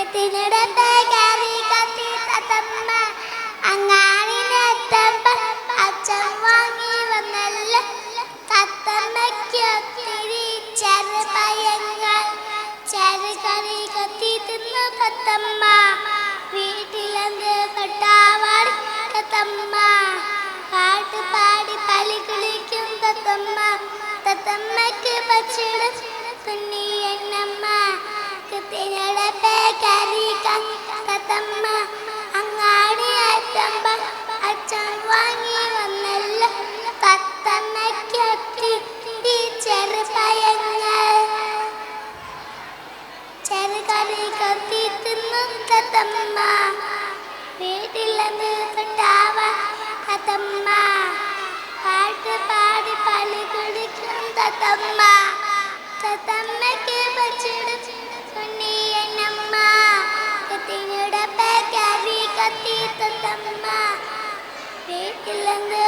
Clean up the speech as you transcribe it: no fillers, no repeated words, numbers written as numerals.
കത്തിനിടത്തെ കറി കത്തി തത്തമ്മ അങ്ങാടിനെത്തുമ്പോ അച്ഛൻ വാങ്ങി വന്നല്ല തത്തമ്മയ്ക്ക് ഒത്തിരി ചെറുപയങ്ങൾ ചെറുകറി കത്തി തിന്നു തത്തമ്മ വീട്ടിലെന്ത് കൊട്ടാവാടി തത്തമ്മ പാട്ട് പാടി പലി കുളിക്കും തത്തമ്മ തത്തമ്മയ്ക്ക് പച്ചിടും കുഞ്ഞി എണ്ണമ്മ കത്തിനിടത്തെ കറി തത്തമ്മ അങ്ങാടി എത്തുമ്പോ അച്ഛൻ വാങ്ങി വന്നല്ല തത്തമ്മയ്ക്ക് ഒത്തിരി ചെറുപയങ്ങൾ ചെറുകറി കത്തി തിന്നു തത്തമ്മ വീട്ടിലെന്ത് കൊണ്ടാവാ തത്തമ്മ പാട്ട് പാടി പലി കുടിക്കും തത്തമ്മ തത്തമ്മയ്ക്ക് പച്ചിടും കുഞ്ഞി എണ്ണമ്മ കത്തിനിടത്തെ കറി കത്തി തത്തമ്മ വീട്ടിലെന്ത്